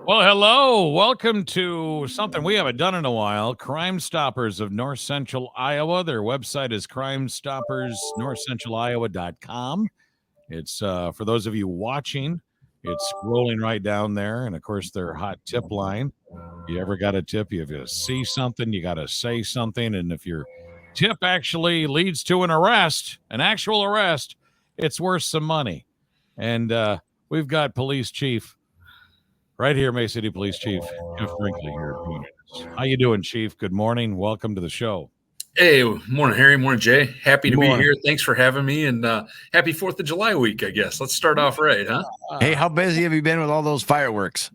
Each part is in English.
Well, hello. Welcome to something we haven't done in a while. Crimestoppers of North Central Iowa. Their website is crimestoppersnorthcentraliowa.com. It's for those of you watching, it's scrolling right down there. And of course, their hot tip line. You ever got a tip? If you see something, you got to say something. And if your tip actually leads to an arrest, an actual arrest, it's worth some money. And we've got Police Chief right here, May City Police Chief Jeff Brinkley here joining us. How you doing, Chief? Good morning. Welcome to the show. Hey, morning, Harry. Morning, Jay. Happy to be Morning. here. Thanks for having me, and happy 4th of July week, I guess. Let's start off right, huh? Hey, how busy have you been with all those fireworks?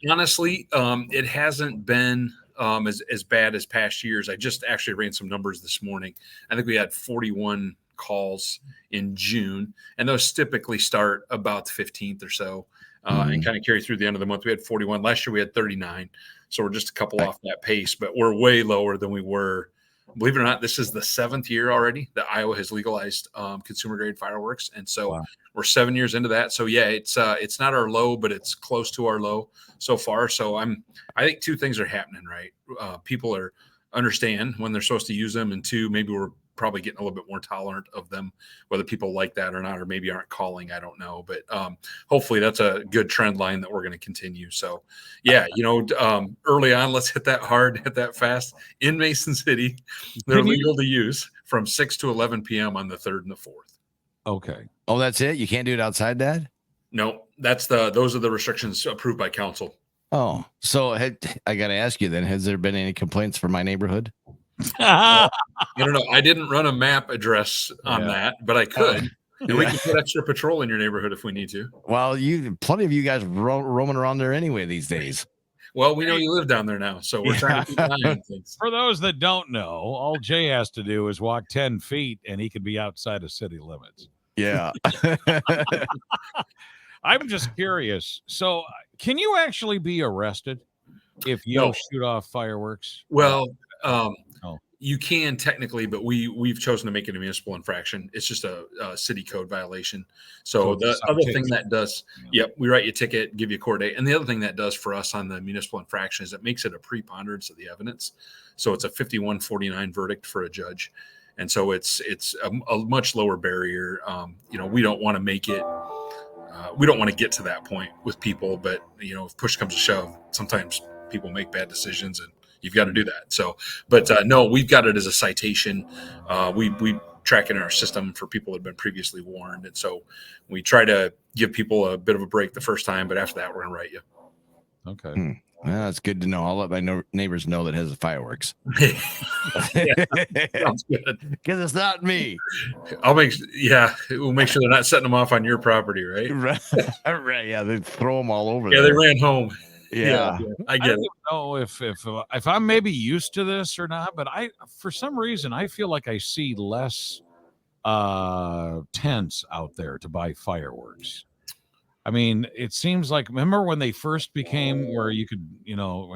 Honestly, it hasn't been as bad as past years. I just actually ran some numbers this morning. I think we had 41 calls in June, and those typically start about the 15th or so. And kind of carry through the end of the month. We had 41. Last year we had 39. So we're just a couple off that pace, but we're way lower than we were. Believe it or not, this is the 7th year already that Iowa has legalized consumer grade fireworks. And so we're 7 years into that. So yeah, it's not our low, but it's close to our low so far. So I think two things are happening, right? People understand when they're supposed to use them, and two, maybe we're probably getting a little bit more tolerant of them, whether people like that or not, or maybe aren't calling. I don't know, but hopefully that's a good trend line that we're going to continue. So yeah, early on, let's hit that hard, hit that fast in Mason City. They're legal to use from 6 to 11 p.m. on the 3rd and the 4th. Okay. Oh, that's it? You can't do it outside that? No, those are the restrictions approved by council. Oh, so I got to ask you then, has there been any complaints for my neighborhood? I don't know. I didn't run a map address on that, but I could. And we can put extra patrol in your neighborhood if we need to. Well, plenty of you guys roaming around there anyway these days. Well, we know you live down there now, so we're trying to keep an eye on things. For those that don't know, all Jay has to do is walk 10 feet and he could be outside of city limits. Yeah. I'm just curious. So can you actually be arrested if you shoot off fireworks? Well, you can technically, but we've chosen to make it a municipal infraction. It's just a city code violation. So the other thing that does, we write you a ticket, give you a court date. And the other thing that does for us on the municipal infraction is it makes it a preponderance of the evidence. So it's a 51-49 verdict for a judge. And so it's a much lower barrier. We don't want to make it, we don't want to get to that point with people, but if push comes to shove, sometimes people make bad decisions and you've got to do that. So, but no, we've got it as a citation. We track it in our system for people that have been previously warned. And so we try to give people a bit of a break the first time, but after that, we're going to write you. Okay. Well, that's good to know. I'll let my neighbors know that has the fireworks. Sounds good. Because it's not me. We'll make sure they're not setting them off on your property, right? Right. Yeah, they throw them all over. Yeah, they ran home. Yeah, I get it. I don't know if I'm maybe used to this or not, but for some reason I feel like I see less tents out there to buy fireworks. I mean, it seems like, remember when they first became where you could,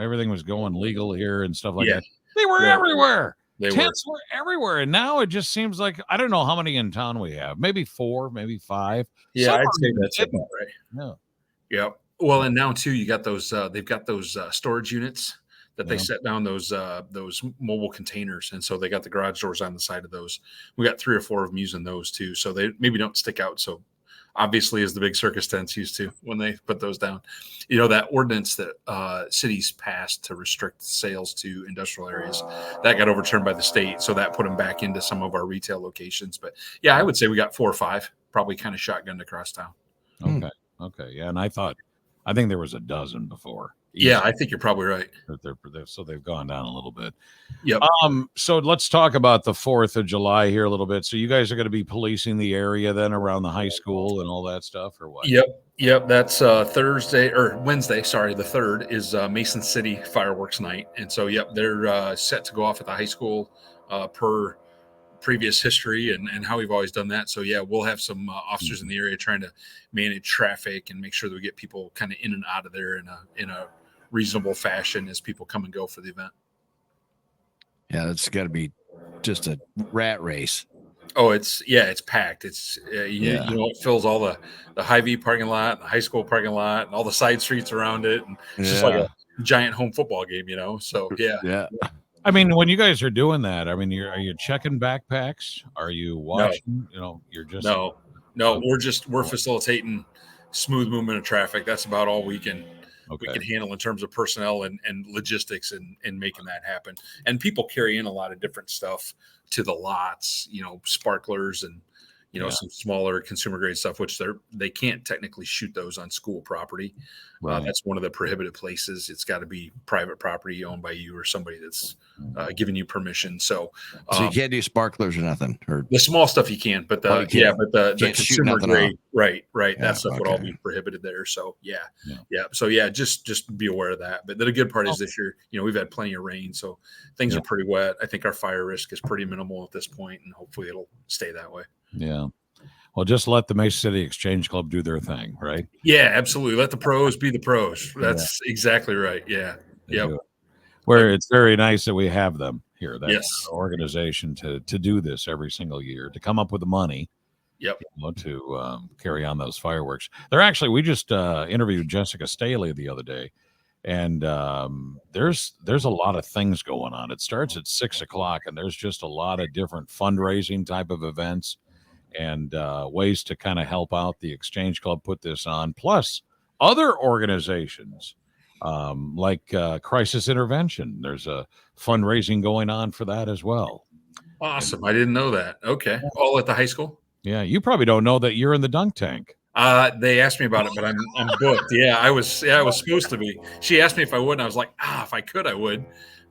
everything was going legal here and stuff like that. They were everywhere. Tents were everywhere, and now it just seems like, I don't know how many in town we have. Maybe 4, maybe 5. Yeah, I'd say that's about right. Yeah. Yep. Well, and now too, you got those. They've got those storage units that they set down, those mobile containers, and so they got the garage doors on the side of those. We got 3 or 4 of them using those too, so they maybe don't stick out so obviously as the big circus tents used to when they put those down. That ordinance that cities passed to restrict sales to industrial areas, that got overturned by the state, so that put them back into some of our retail locations. But yeah, I would say we got 4 or 5, probably kind of shotgunned across town. Okay. Yeah, and I think there was a dozen before. Yeah, I think you're probably right. So they've gone down a little bit. Yep. So let's talk about the 4th of July here a little bit. So you guys are going to be policing the area then around the high school and all that stuff, or what? Yep. That's Wednesday. Sorry, the 3rd is Mason City fireworks night, and so they're set to go off at the high school per previous history and how we've always done that. So we'll have some officers in the area trying to manage traffic and make sure that we get people kind of in and out of there in a reasonable fashion as people come and go for the event. Yeah, that's got to be just a rat race. Oh, it's packed. It's you know, it fills all the Hy-Vee parking lot, the high school parking lot, and all the side streets around it, and it's just like a giant home football game, you know. So yeah. Yeah. I mean, when you guys are doing that, I mean, are you checking backpacks? Are you watching? You know, you're just No, we're facilitating smooth movement of traffic. That's about all we can handle in terms of personnel and logistics and making that happen. And people carry in a lot of different stuff to the lots, you know, sparklers and some smaller consumer grade stuff, which they can't technically shoot those on school property. Right. That's one of the prohibited places. It's got to be private property owned by you or somebody that's giving you permission. So you can't do sparklers or nothing, or the small stuff you can, but the consumer grade, right. That stuff would all be prohibited there. So So just be aware of that. But the good part is this year, you know, we've had plenty of rain, so things are pretty wet. I think our fire risk is pretty minimal at this point, and hopefully it'll stay that way. Yeah. Well, just let the Mesa City Exchange Club do their thing, right? Yeah, absolutely. Let the pros be the pros. That's exactly right. Yeah. Yep. Where it's very nice that we have them here, that organization to do this every single year, to come up with the money, to carry on those fireworks. They're actually, we just interviewed Jessica Staley the other day, and there's a lot of things going on. It starts at 6:00, and there's just a lot of different fundraising type of events and ways to kind of help out the Exchange Club put this on, plus other organizations like Crisis Intervention. There's a fundraising going on for that as well. Awesome. I didn't know that. Okay. All at the high school? Yeah. You probably don't know that you're in the dunk tank. They asked me about it, but I'm booked. Yeah, I was supposed to be. She asked me if I would, and I was like, if I could, I would.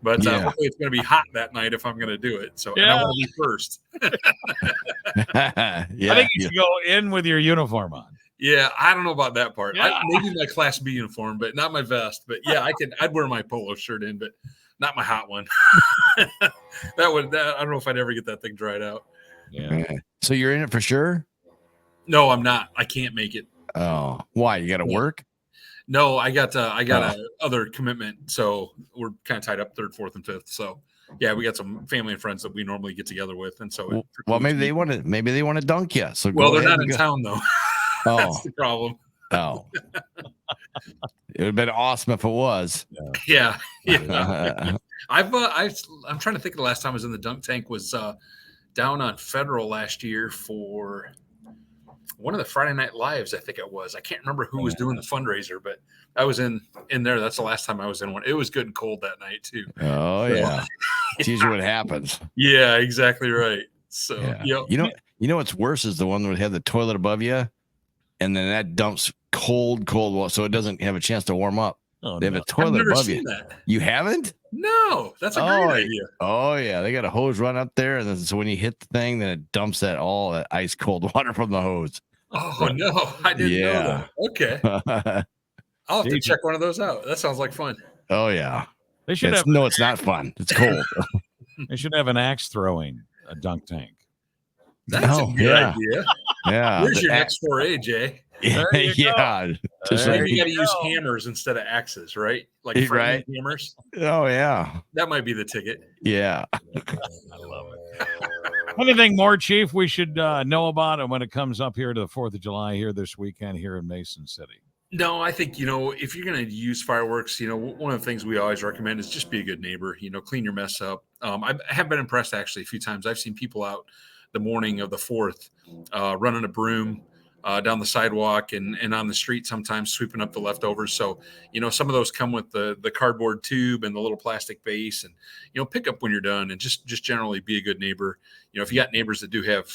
But hopefully it's going to be hot that night if I'm going to do it. So and I want to be first. I think you should go in with your uniform on. Yeah, I don't know about that part. Maybe my Class B uniform, but not my vest. But yeah, I'd wear my polo shirt in, but not my hot one. I don't know if I'd ever get that thing dried out. Yeah. So you're in it for sure? No, I'm not. I can't make it. Oh, why? You got to work? No, I got a other commitment, so we're kind of tied up 3rd, 4th, and 5th. So yeah, we got some family and friends that we normally get together with, and so maybe they want to dunk you. So they're not in town though. That's the problem. Oh, it would have been awesome if it was. Yeah. I'm trying to think of the last time I was in the dunk tank was down on Federal last year for one of the Friday Night Lives, I think it was. I can't remember who was doing the fundraiser, but I was in there. That's the last time I was in one. It was good and cold that night too. Oh yeah, it's usually what happens. Yeah, exactly right. So you know what's worse is the one that would have the toilet above you, and then that dumps cold water, so it doesn't have a chance to warm up. They have a toilet above you. You haven't? No, that's a great idea. Oh yeah, they got a hose run up there, and then, so when you hit the thing, then it dumps that ice cold water from the hose. Oh no, I didn't know that. Okay, I'll have to check one of those out. That sounds like fun. Oh yeah, they should have. No, it's not fun. It's cold. They should have an axe throwing a dunk tank. That's a good idea. Yeah. Where's your next foray, Jay? Yeah. You got to use hammers instead of axes, right? Like hammers. Oh yeah. That might be the ticket. Yeah. I love it. Anything more, Chief, we should know about it when it comes up here to the 4th of July here this weekend here in Mason City? No, I think, if you're going to use fireworks, one of the things we always recommend is just be a good neighbor, clean your mess up. I have been impressed actually a few times. I've seen people out the morning of the 4th running a broom down the sidewalk and on the street, sometimes sweeping up the leftovers. So, some of those come with the cardboard tube and the little plastic base, and, pick up when you're done, and just generally be a good neighbor. If you got neighbors that do have,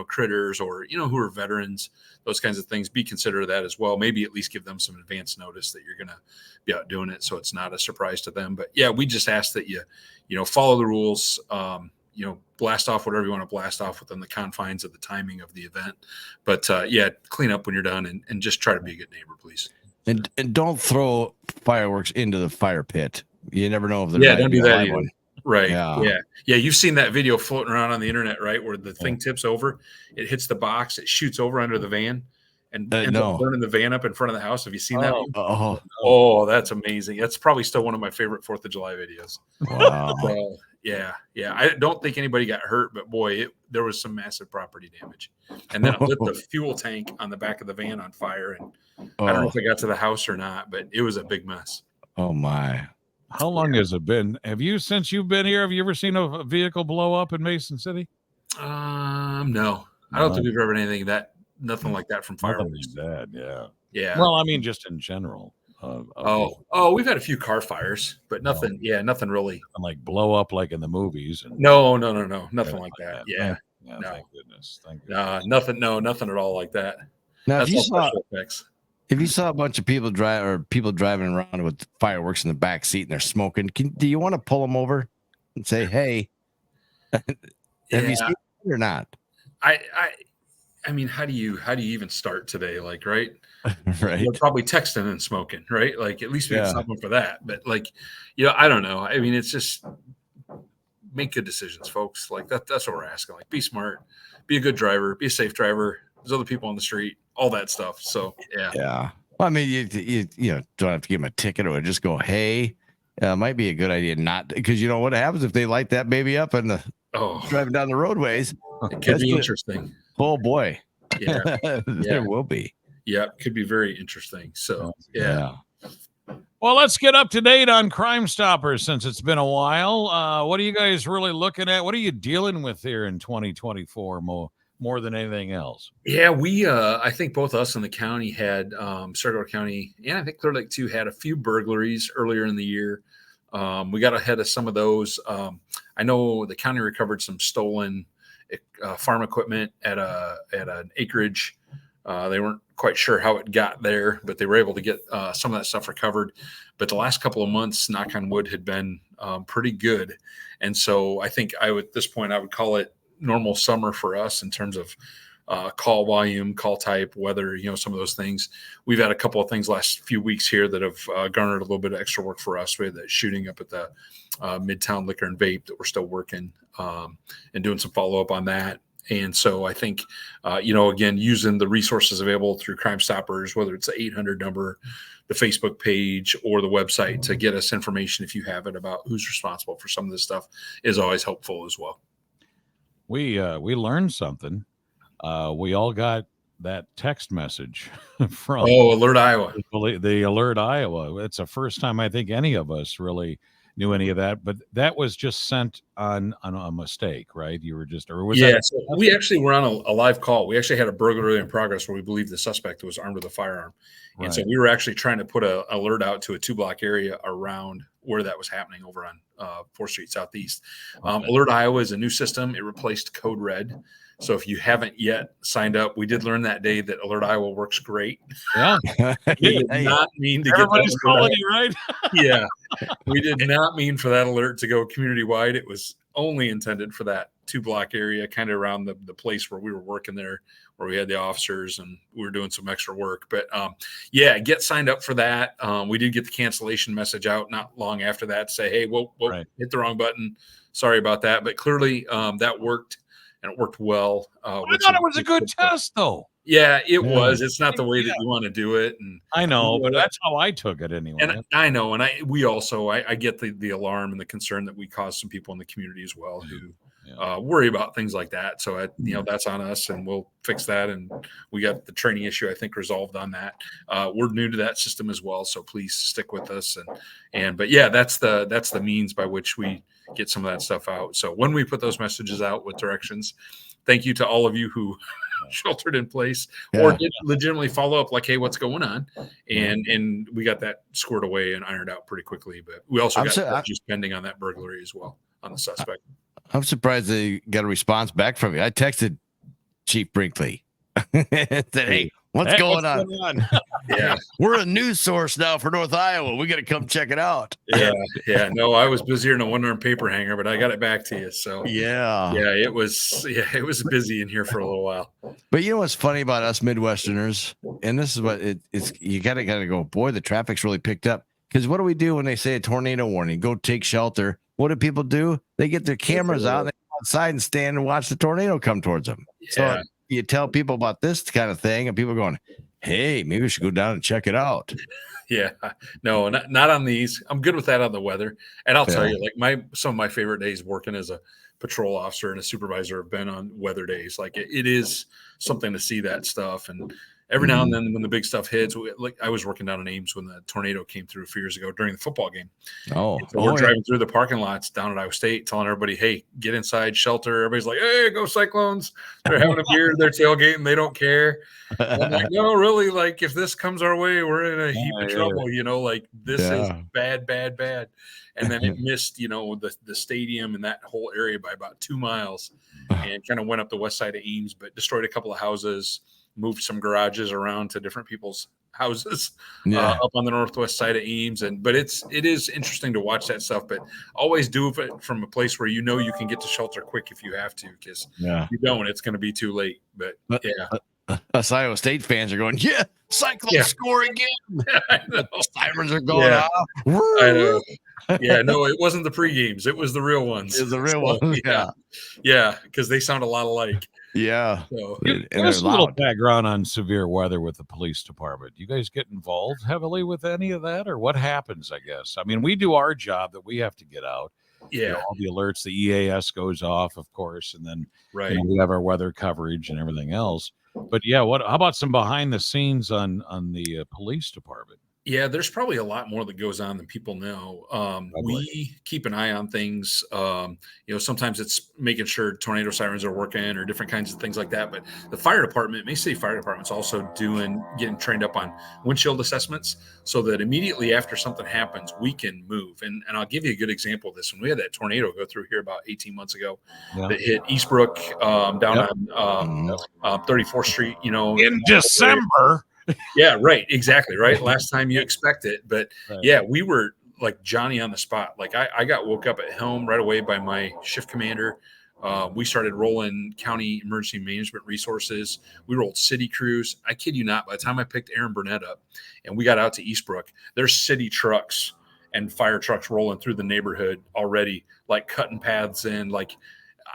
critters or, who are veterans, those kinds of things, be considerate of that as well. Maybe at least give them some advance notice that you're going to be out doing it, so it's not a surprise to them. But yeah, we just ask that you follow the rules, blast off whatever you want to blast off within the confines of the timing of the event. But clean up when you're done, and just try to be a good neighbor, please. And don't throw fireworks into the fire pit. You never know if they're don't do that either. One. Right. Yeah. You've seen that video floating around on the internet, right? Where the thing tips over, it hits the box, it shoots over under the van, and ends up burning the van up in front of the house. Have you seen that one? Oh, that's amazing. That's probably still one of my favorite 4th of July videos. Wow. Yeah. I don't think anybody got hurt, but boy, there was some massive property damage. And then it lit the fuel tank on the back of the van on fire. And I don't know if it got to the house or not, but it was a big mess. Oh my! How long has it been? Since you've been here, have you ever seen a vehicle blow up in Mason City? No. I don't think we've ever had nothing like that from fireworks. Bad, yeah. Yeah. Well, I mean, just in general. We've had a few car fires, but nothing. Yeah, nothing really. Like blow up like in the movies. And no, nothing like that. Yeah, no. Thank goodness. Nothing at all like that. Now, if you saw a bunch of people driving around with fireworks in the back seat and they're smoking, do you want to pull them over and say, "Hey, have you seen it or not?" I mean, how do you even start today? Like, right? Right. You're probably texting and smoking, right? Like, at least we have something for that. But I don't know. I mean, it's just make good decisions, folks. Like that's what we're asking. Like, be smart, be a good driver, be a safe driver. There's other people on the street, all that stuff. So yeah. Well, I mean, you don't have to give them a ticket or just go, "Hey, might be a good idea not," because you know what happens if they light that baby up and driving down the roadways. It could be interesting. Oh boy. Yeah. There will be. Yeah, it could be very interesting. So yeah. Well, let's get up to date on Crimestoppers since it's been a while. What are you guys really looking at? What are you dealing with here in 2024 more than anything else? Yeah, I think both us and the county had Saragordo County, and I think Clear Lake too, had a few burglaries earlier in the year. We got ahead of some of those. I know the county recovered some stolen farm equipment at an acreage. They weren't quite sure how it got there, but they were able to get some of that stuff recovered. But the last couple of months, knock on wood, had been pretty good. And so I think at this point, I would call it normal summer for us in terms of call volume, call type, weather, some of those things. We've had a couple of things last few weeks here that have garnered a little bit of extra work for us. We had that shooting up at the Midtown Liquor and Vape that we're still working and doing some follow-up on that. And so I think, again, using the resources available through Crimestoppers, whether it's the 800 number, the Facebook page, or the website to get us information, if you have it, about who's responsible for some of this stuff is always helpful as well. We learned something. We all got that text message from Alert Iowa. The Alert Iowa. It's the first time I think any of us really knew any of that, but that was just sent on a mistake, right? You were just, or was that? So we actually were on a live call. We actually had a burglary in progress where we believe the suspect was armed with a firearm. Right. And so we were actually trying to put an alert out to a 2-block area around where that was happening over on 4th Street Southeast. Alert Iowa is a new system. It replaced Code Red. So if you haven't yet signed up, we did learn that day that Alert Iowa works great. Yeah. We did not mean to Everybody's calling you, right? Yeah. We did not mean for that alert to go community wide. It was only intended for that 2-block area, kind of around the place where we were working there, where we had the officers and we were doing some extra work. But get signed up for that. We did get the cancellation message out not long after that to say, hey, whoa, right. Hit the wrong button. Sorry about that. But clearly that worked. And it worked well. I thought it was a good test, though. Yeah, it was. It's not the way that you want to do it. And I know, but that's how I took it anyway. And I know, and I get the alarm and the concern that we cause some people in the community as well who worry about things like that. So that's on us, and we'll fix that. And we got the training issue, I think, resolved on that. We're new to that system as well, so please stick with us. But yeah, that's the means by which we get some of that stuff out. So when we put those messages out with directions, thank you to all of you who sheltered in place or did legitimately follow up like, hey, what's going on? And we got that squared away and ironed out pretty quickly. But we also got charges pending on that burglary as well on the suspect. I'm surprised they got a response back from you. I texted Chief Brinkley and said, hey, what's going on? Yeah. We're a news source now for North Iowa. We got to come check it out. Yeah. No, I was busier than a one-arm paper hanger, but I got it back to you. So it was busy in here for a little while. But you know what's funny about us Midwesterners, and this is what it's you gotta go, boy, the traffic's really picked up. Because what do we do when they say a tornado warning? Go take shelter. What do people do? They get their cameras out, they go outside and stand and watch the tornado come towards them. So you tell people about this kind of thing, and people are going, hey, maybe we should go down and check it out. Yeah, no, not on these. I'm good with that on the weather. And I'll tell Yeah. you, like some of my favorite days working as a patrol officer and a supervisor have been on weather days. Like it is something to see that stuff. And every now and then when the big stuff hits, like I was working down in Ames when the tornado came through a few years ago during the football game. Oh, So we're driving through the parking lots down at Iowa State, telling everybody, "Hey, get inside, shelter." Everybody's like, "Hey, go Cyclones!" They're having a beer, they're tailgating, they don't care. And I'm like, no, really. Like, if this comes our way, we're in a heap of trouble. Like this is bad, bad, bad. And then it missed, the stadium and that whole area by about 2 miles, and kind of went up the west side of Ames, but destroyed a couple of houses, moved some garages around to different people's houses up on the northwest side of Ames. But it is interesting to watch that stuff, but always do it from a place where you can get to shelter quick if you have to, because you don't, it's going to be too late. But us Iowa State fans are going, Cyclones score again. I know. Sirens are going off. I know. Yeah, no, it wasn't the pre-games. It was the real ones. It was the real ones. Yeah, because they sound a lot alike. Yeah. So, there's a little background on severe weather with the police department. You guys get involved heavily with any of that, or what happens? I guess. I mean, we do our job that we have to get out. Yeah. All the alerts, the EAS goes off, of course, and then we have our weather coverage and everything else. But how about some behind the scenes on the police department? Yeah, there's probably a lot more that goes on than people know. We keep an eye on things. Sometimes it's making sure tornado sirens are working or different kinds of things like that. But the fire department, Mason City Fire Department's also getting trained up on windshield assessments, so that immediately after something happens, we can move. And I'll give you a good example of this. When we had that tornado go through here about 18 months ago, that hit Eastbrook down on 34th Street, in December. Yeah, right. Exactly. Right. Last time you expect it. But we were like Johnny on the spot. Like I got woke up at home right away by my shift commander. We started rolling county emergency management resources. We rolled city crews. I kid you not. By the time I picked Aaron Burnett up and we got out to Eastbrook, there's city trucks and fire trucks rolling through the neighborhood already, like cutting paths in. Like,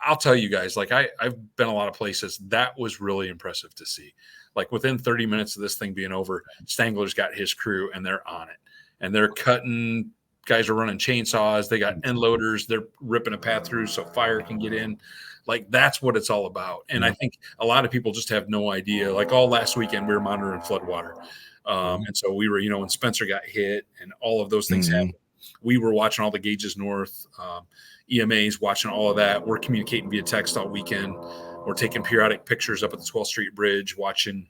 I'll tell you guys, like I've been a lot of places. That was really impressive to see. Like within 30 minutes of this thing being over, Stangler's got his crew and they're on it, and they're cutting. Guys are running chainsaws. They got end loaders. They're ripping a path through so fire can get in. Like that's what it's all about. And I think a lot of people just have no idea. Like all last weekend, we were monitoring floodwater. And so we were, when Spencer got hit and all of those things happened, we were watching all the gauges north, EMAs watching all of that. We're communicating via text all weekend. We're taking periodic pictures up at the 12th Street Bridge, watching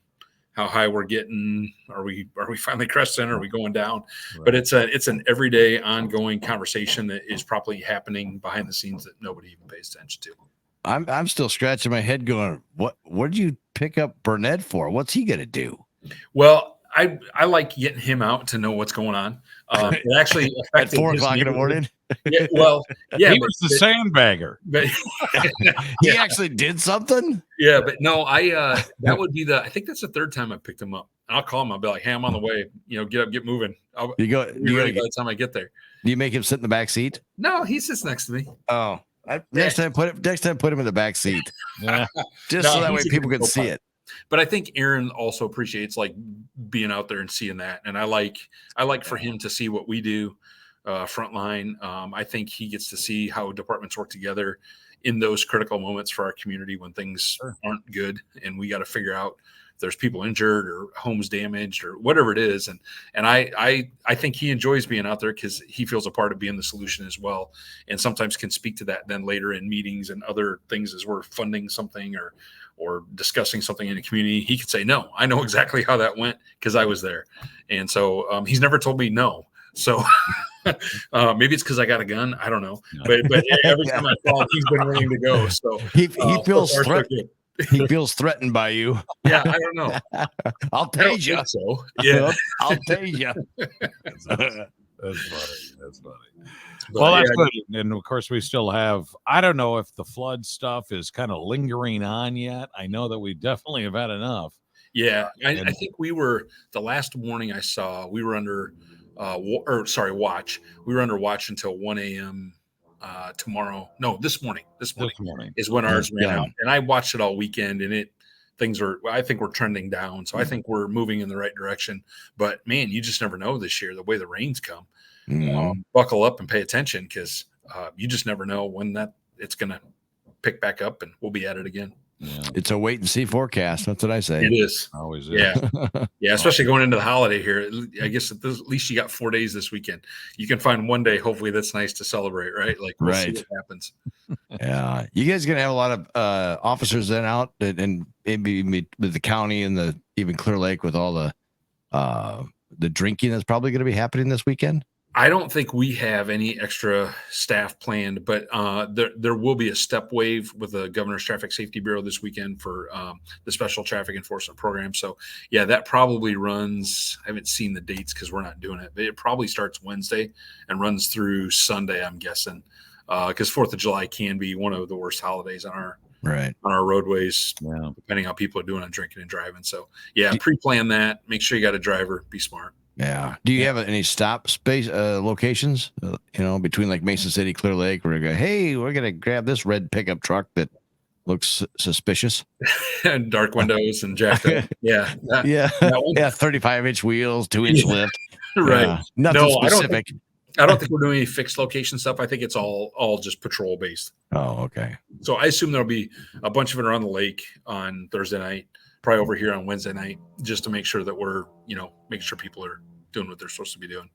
how high we're getting. Are we finally cresting? Are we going down? Right. But it's an everyday ongoing conversation that is probably happening behind the scenes that nobody even pays attention to. I'm still scratching my head going, what did you pick up Burnett for? What's he going to do? Well, I like getting him out to know what's going on. It actually affected at 4 o'clock in the morning. Yeah, well, yeah, he was the sandbagger. But he actually did something. Yeah, but no, that would be I think that's the third time I picked him up. I'll call him. I'll be like, "Hey, I'm on the way. Get up, get moving." Be ready by the time I get there. Do you make him sit in the back seat? No, he sits next to me. Oh, next time put him in the back seat. Just so that way people can see it. But I think Aaron also appreciates like being out there and seeing that, and I like for him to see what we do frontline. I think he gets to see how departments work together in those critical moments for our community when things aren't good, and we got to figure out if there's people injured or homes damaged or whatever it is. And I think he enjoys being out there because he feels a part of being the solution as well, and sometimes can speak to that then later in meetings and other things as we're funding something or discussing something in the community. He could say, "No, I know exactly how that went because I was there." And so he's never told me no. So maybe it's because I got a gun. I don't know. But every time I call, he's been willing to go. So he feels threatened. He feels threatened by you. Yeah, I don't know. I'll tase you. So yeah, I'll tase you. That's funny. Well, that's good. And of course, we still have, I don't know if the flood stuff is kind of lingering on yet. I know that we definitely have had enough. Yeah. I think we were, the last warning I saw, we were under watch. We were under watch until 1 a.m. Tomorrow. No, this morning. This morning is when ours ran out. And I watched it all weekend, and I think we're trending down. So I think we're moving in the right direction. But man, you just never know this year, the way the rains come. Buckle up and pay attention, because you just never know when it's going to pick back up, and we'll be at it again. Yeah. It's a wait and see forecast. That's what I say. It is. Always is. Yeah. Yeah. Especially going into the holiday here. I guess at least you got 4 days this weekend. You can find one day, hopefully, that's nice to celebrate, right? Like, we'll see what happens. Yeah. You guys going to have a lot of officers then out, and maybe with the county and even Clear Lake, with all the drinking that's probably going to be happening this weekend? I don't think we have any extra staff planned, but there will be a step wave with the Governor's Traffic Safety Bureau this weekend for the Special Traffic Enforcement Program. So, yeah, that probably runs. I haven't seen the dates because we're not doing it, but it probably starts Wednesday and runs through Sunday, I'm guessing, because 4th of July can be one of the worst holidays on our roadways, depending on how people are doing on drinking and driving. So, yeah, pre-plan that. Make sure you got a driver. Be smart. Yeah. Do you have any stop space locations, between like Mason City, Clear Lake, where you go, hey, we're going to grab this red pickup truck that looks suspicious? And dark windows and jacked up. Yeah. Yeah. 35-inch wheels, 2-inch lift. Right. Yeah. Nothing specific. I don't think we're doing any fixed location stuff. I think it's all just patrol based. Oh, okay. So I assume there'll be a bunch of it around the lake on Thursday night, probably over here on Wednesday night, just to make sure that we're, making sure people are doing what they're supposed to be doing.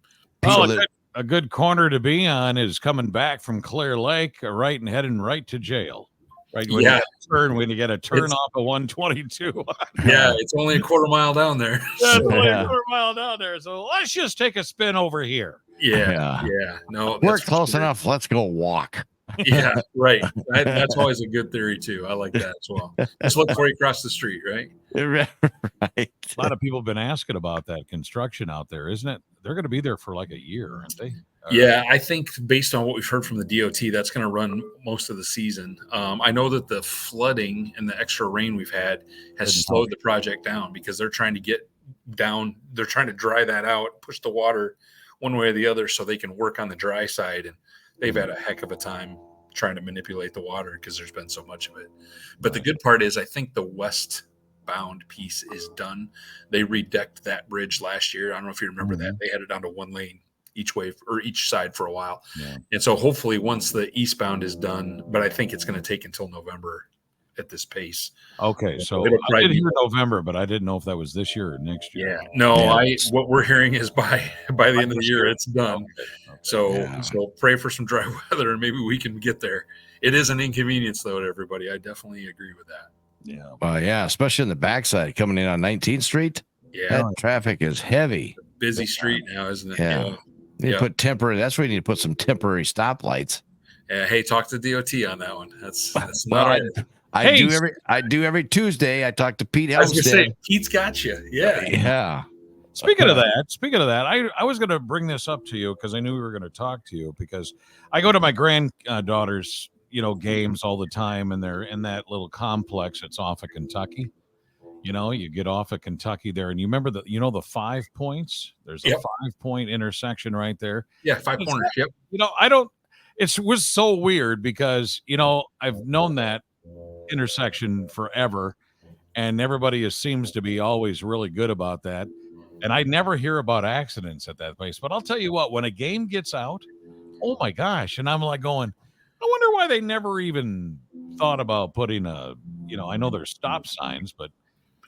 Well, a good corner to be on is coming back from Clear Lake, right, and heading right to jail. Right. When you get a turn off of 122. Yeah, it's only a quarter mile down there. That's only a quarter mile down there. So let's just take a spin over here. Yeah. No, we're close enough. Let's go walk. Yeah, right. That's always a good theory too. I like that as well. Just look before you cross the street, right? Right. A lot of people have been asking about that construction out there, isn't it? They're going to be there for like a year, aren't they? Yeah, I think based on what we've heard from the DOT, that's going to run most of the season. I know that the flooding and the extra rain we've had has slowed the project down, because they're trying to get down. They're trying to dry that out, push the water one way or the other so they can work on the dry side. And they've had a heck of a time trying to manipulate the water because there's been so much of it. But the good part is, I think the westbound piece is done. They redecked that bridge last year. I don't know if you remember that. They had it down to one lane each way or each side for a while. And so hopefully once the eastbound is done, but I think it's going to take until November at this pace. Okay, so I did hear November, but I didn't know if that was this year or next year. Yeah, no, what we're hearing is by the end of the year it's done. Okay. So pray for some dry weather and maybe we can get there. It is an inconvenience though to everybody. I definitely agree with that. Yeah, especially in the backside coming in on 19th Street. Yeah, that traffic is heavy. Busy street now, isn't it? Yeah. You put temporary. That's where you need to put some temporary stoplights. Yeah. Hey, talk to DOT on that one. That's not right. I do every Tuesday. I talk to Pete Helmstead. I was gonna say, Pete's got you. Yeah. Speaking of that, I was going to bring this up to you because I knew we were going to talk to you, because I go to my granddaughter's, games all the time, and they're in that little complex that's off of Kentucky. You get off of Kentucky there, and you remember the 5 points. There's a 5-point intersection right there. Yeah, 5 corners. Yep. It was so weird because I've known that intersection forever, and everybody seems to be always really good about that, and I never hear about accidents at that place. But I'll tell you what, when a game gets out, oh my gosh, and I'm like going, I wonder why they never even thought about putting I know there's stop signs, but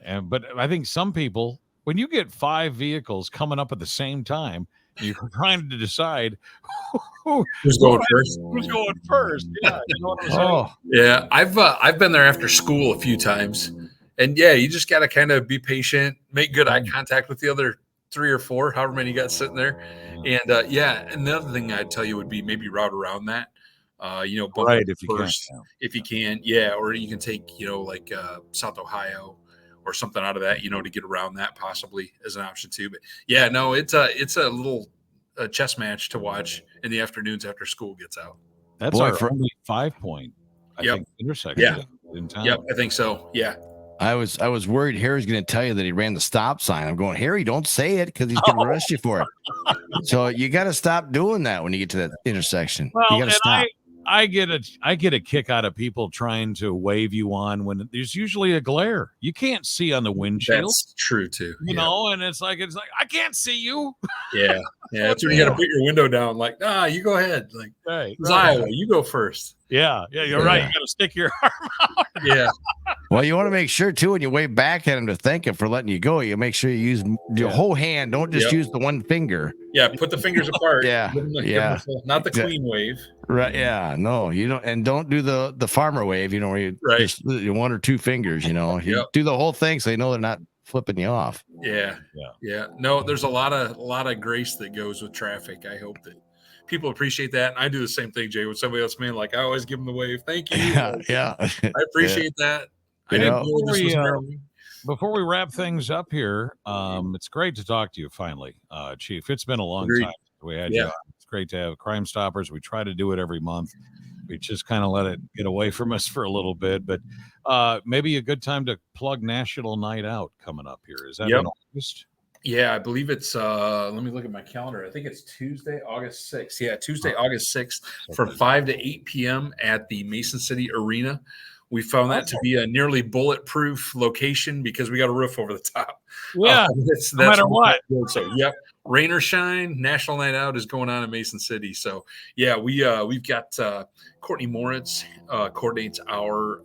I think some people, when you get 5 vehicles coming up at the same time, you're trying to decide who's going first. Who's going first? Yeah, you know what I'm saying? Oh, yeah. I've been there after school a few times, and you just got to kind of be patient, make good eye contact with the other 3 or 4, however many you got sitting there, and and the other thing I'd tell you would be maybe route around that. Right, if you can, or you can take like South Ohio or something out of that, to get around that possibly as an option too. But it's a little chess match to watch in the afternoons after school gets out. That's our only 5-point, I think, intersection in town. Yep, I think so. Yeah. I was worried Harry's going to tell you that he ran the stop sign. I'm going, Harry, don't say it because he's going to arrest you for it. So you got to stop doing that when you get to that intersection. Well, you got to stop. I get a kick out of people trying to wave you on when there's usually a glare. You can't see on the windshield, That's true too. you know, and it's like I can't see you. Yeah. That's when you got to put your window down. Like, you go ahead. Like, Right, it's Iowa. You go first. Yeah, you're right. You got to stick your arm out. Yeah. Well, you want to make sure too when you wave back at him to thank him for letting you go. You make sure you use your whole hand. Don't just use the one finger. Yeah, put the fingers apart. Yeah, Not the clean wave. Right. Yeah. No, you don't, and don't do the farmer wave. You know, where you just one or two fingers. You know, you do the whole thing so they know they're not flipping you off. Yeah. No, there's a lot of grace that goes with traffic. I hope that people appreciate that. And I do the same thing, Jay, with somebody else. Man, like I always give them the wave. Thank you. Yeah. I appreciate that. I didn't know this was early. Before we wrap things up here, it's great to talk to you finally, Chief. It's been a long time since we had you on. It's great to have Crimestoppers. We try to do it every month. We just kind of let it get away from us for a little bit, but maybe a good time to plug National Night Out coming up here. Is that in August? Yeah, I believe it's let me look at my calendar. I think it's Tuesday, August 6th. Yeah, Tuesday, August 6th from 5 to 8 p.m. at the Mason City Arena. We found that to be a nearly bulletproof location because we got a roof over the top. Yeah, that's no matter what. So, rain or shine, National Night Out is going on in Mason City. So, yeah, we've got Courtney Moritz coordinates our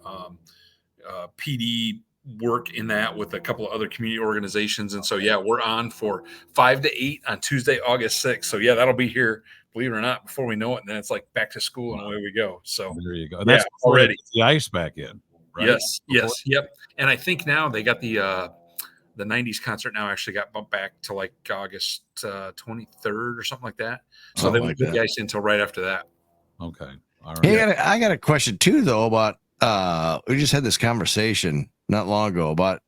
PD work in that with a couple of other community organizations. And so, we're on for 5 to 8 on Tuesday, August 6th. So, that'll be here, believe it or not, before we know it. And then it's like back to school and away we go. So there you go. And that's already the ice back in, right? Yes. Yep. And I think now they got the 90s concert now actually got bumped back to like August 23rd or something like that. So they won't put the ice in until right after that. Okay. All right. Hey, I got a question too, though, about we just had this conversation not long ago about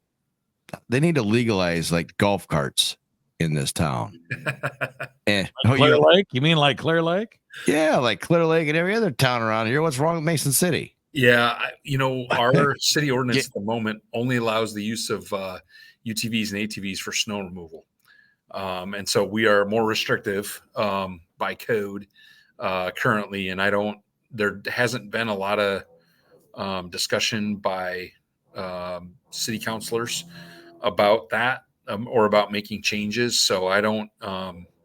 they need to legalize like golf carts in this town. And Clear Lake? You mean like Clear Lake? Yeah, like Clear Lake and every other town around here. What's wrong with Mason City? Yeah, our city ordinance at the moment only allows the use of UTVs and ATVs for snow removal. And so we are more restrictive by code currently. And there hasn't been a lot of discussion by city councilors about that or about making changes. So I don't.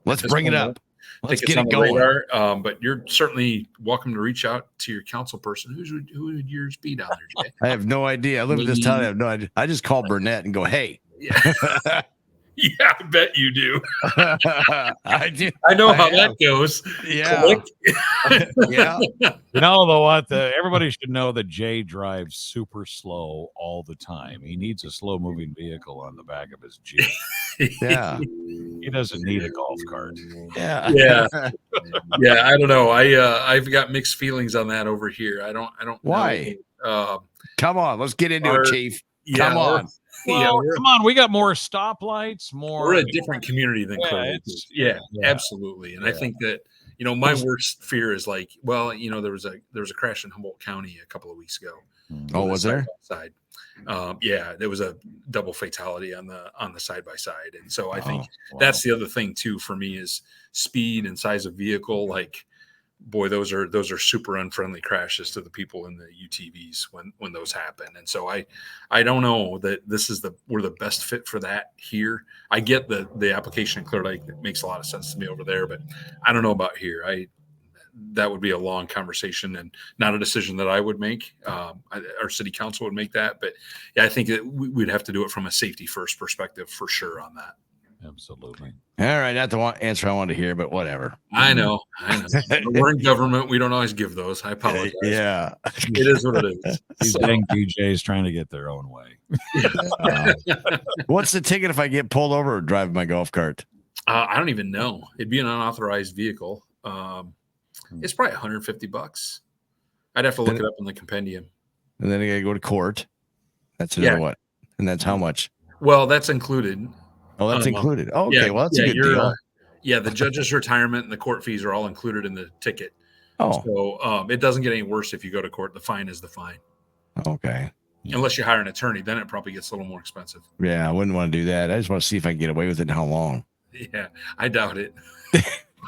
Let's bring it up. Let's get it going. Radar, but you're certainly welcome to reach out to your council person. Who would yours be down there, Jay? I have no idea. I live in this town. I have no idea. I just call Burnett and go, hey. Yeah. Yeah, I bet you do. I do. I know how that goes. Yeah. Yeah. You know, though, what? Everybody should know that Jay drives super slow all the time. He needs a slow-moving vehicle on the back of his Jeep. Yeah. He doesn't need a golf cart. Yeah. Yeah. Yeah. I don't know. I've got mixed feelings on that over here. I don't. Why? Know. Come on. Let's get into it, Chief. Yeah, come on. Well, come on. We got more stoplights, more. We're a different community than Clear Lake. Absolutely. And I think that, my worst fear is like, well, there was a crash in Humboldt County a couple of weeks ago. Oh, was there? Side. There was a double fatality on the side by side. And so I think that's the other thing too, for me, is speed and size of vehicle. Like, boy, those are super unfriendly crashes to the people in the UTVs when those happen. And so I don't know that we're the best fit for that here. I get the application in Clear Lake. It makes a lot of sense to me over there, but I don't know about here. That would be a long conversation and not a decision that I would make. Our city council would make that, but I think that we'd have to do it from a safety first perspective for sure on that. Absolutely. All right, not the answer I wanted to hear, but whatever. I know. We're in government. We don't always give those. I apologize. Yeah. It is what it is. These dang DJs trying to get their own way. What's the ticket if I get pulled over or drive my golf cart? I don't even know. It'd be an unauthorized vehicle. It's probably $150. I'd have to look it up in the compendium. And then I got to go to court. That's another what? And that's how much? Well, that's included. Oh, that's included. Oh, okay. Well, that's a good deal. The judge's retirement and the court fees are all included in the ticket. Oh. So it doesn't get any worse if you go to court. The fine is the fine. Okay. Unless you hire an attorney, then it probably gets a little more expensive. Yeah, I wouldn't want to do that. I just want to see if I can get away with it and how long. Yeah, I doubt it.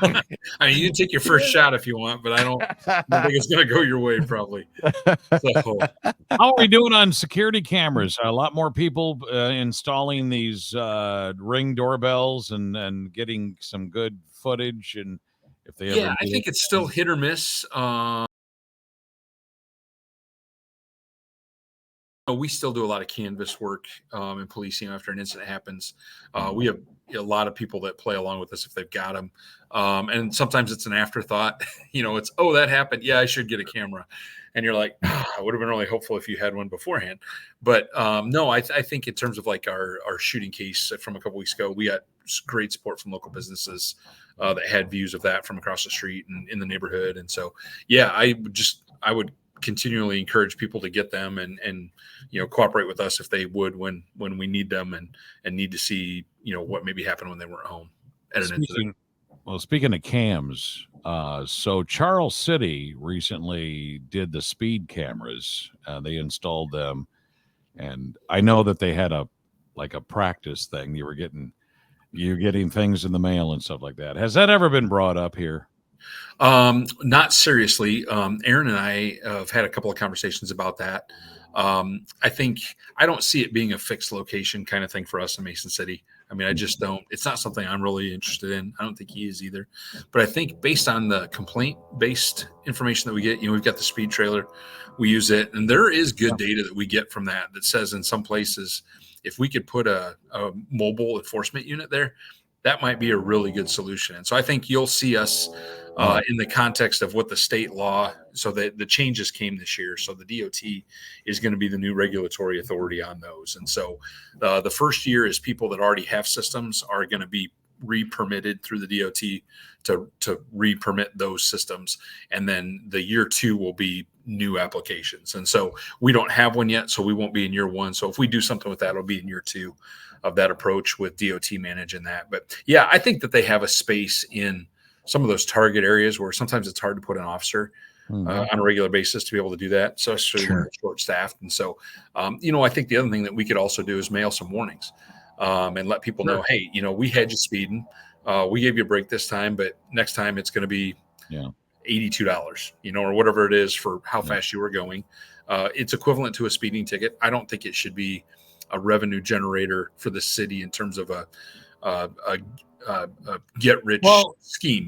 I mean, you can take your first shot if you want, but I don't think it's going to go your way probably. So, How are we doing on security cameras? A lot more people installing these Ring doorbells and getting some good footage. And if they ever yeah, I need think it. it's still hit or miss. We still do a lot of canvas work in policing after an incident happens. We have a lot of people that play along with us if they've got them. And sometimes it's an afterthought. It's, oh, that happened. Yeah, I should get a camera. And you're like, I would have been really hopeful if you had one beforehand. But no, I think in terms of like our shooting case from a couple weeks ago, we got great support from local businesses that had views of that from across the street and in the neighborhood. And so, yeah, I would continually encourage people to get them and cooperate with us if they would when we need them and need to see what maybe happened when they weren't home at an incident. Speaking of cams, so Charles City recently did the speed cameras. They installed them, and I know that they had a practice thing. You're getting things in the mail and stuff like that. Has that ever been brought up here? Not seriously. Aaron and I have had a couple of conversations about that. I don't see it being a fixed location kind of thing for us in Mason City. I mean, I just don't. It's not something I'm really interested in. I don't think he is either. But I think based on the complaint-based information that we get, we've got the speed trailer, we use it, and there is good data that we get from that says in some places, if we could put a mobile enforcement unit there, that might be a really good solution. And so I think you'll see us in the context of what the state law, so that the changes came this year. So the DOT is going to be the new regulatory authority on those. And so the first year is people that already have systems are going to be re-permitted through the DOT to re-permit those systems. And then the year 2 will be new applications. And so we don't have one yet, so we won't be in year 1. So if we do something with that, it'll be in year 2 of that approach with DOT managing that. But yeah, I think that they have a space in some of those target areas where sometimes it's hard to put an officer on a regular basis to be able to do that. So it's really short staffed. And so, I think the other thing that we could also do is mail some warnings and let people know, hey, we had you speeding. We gave you a break this time, but next time it's going to be $82, or whatever it is for how fast you were going. It's equivalent to a speeding ticket. I don't think it should be a revenue generator for the city in terms of a get rich scheme,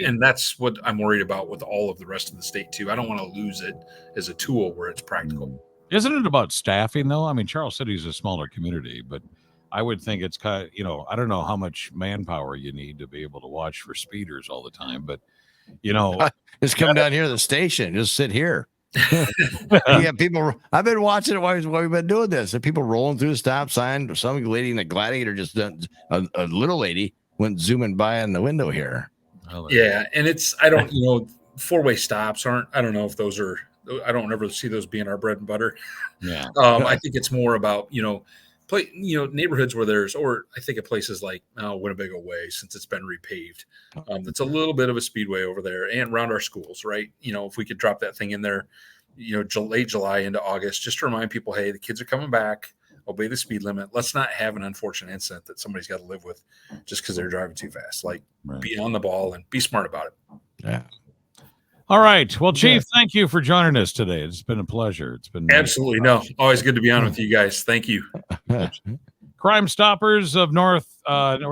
and that's what I'm worried about with all of the rest of the state too. I don't want to lose it as a tool where it's practical. Isn't it about staffing though? I mean, Charles City is a smaller community, but I would think it's kind of, I don't know how much manpower you need to be able to watch for speeders all the time, but just come down here to the station, just sit here. Yeah, people. I've been watching it while we've been doing this. And people rolling through the stop sign. Some lady in the Gladiator just a little lady went zooming by in the window here. Yeah, and it's I don't four-way stops aren't. I don't know if those are. I don't ever see those being our bread and butter. Yeah, I think it's more about neighborhoods where there's, or I think of places like Winnebago Way, since it's been repaved. That's a little bit of a speedway over there and around our schools, right? If we could drop that thing in there, late July into August, just to remind people, hey, the kids are coming back, obey the speed limit. Let's not have an unfortunate incident that somebody's got to live with just because they're driving too fast. Be on the ball and be smart about it. Yeah. All right. Well, Chief, thank you for joining us today. It's been a pleasure. It's been absolutely always good to be on with you guys. Thank you. Crimestoppers of North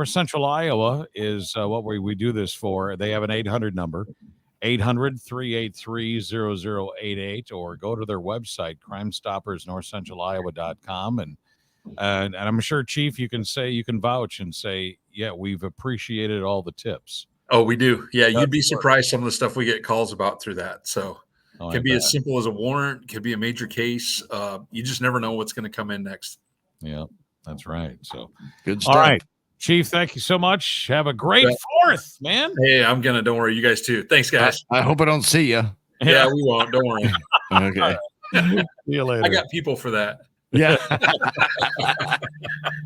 Central Iowa is what we do this for. They have an 800 number, 800-383-0088, or go to their website, crimestoppersnorthcentraliowa.com. And I'm sure, Chief, you can vouch and say, yeah, we've appreciated all the tips. Oh, we do. Yeah, you'd be surprised some of the stuff we get calls about through that. So it could be as simple as a warrant, could be a major case. You just never know what's going to come in next. Yeah, that's right. So good stuff. All right, Chief, thank you so much. Have a great 4th, man. Hey, I'm going to. Don't worry. You guys too. Thanks, guys. I hope I don't see you. Yeah, we won't. Don't worry. Okay. See you later. I got people for that. Yeah.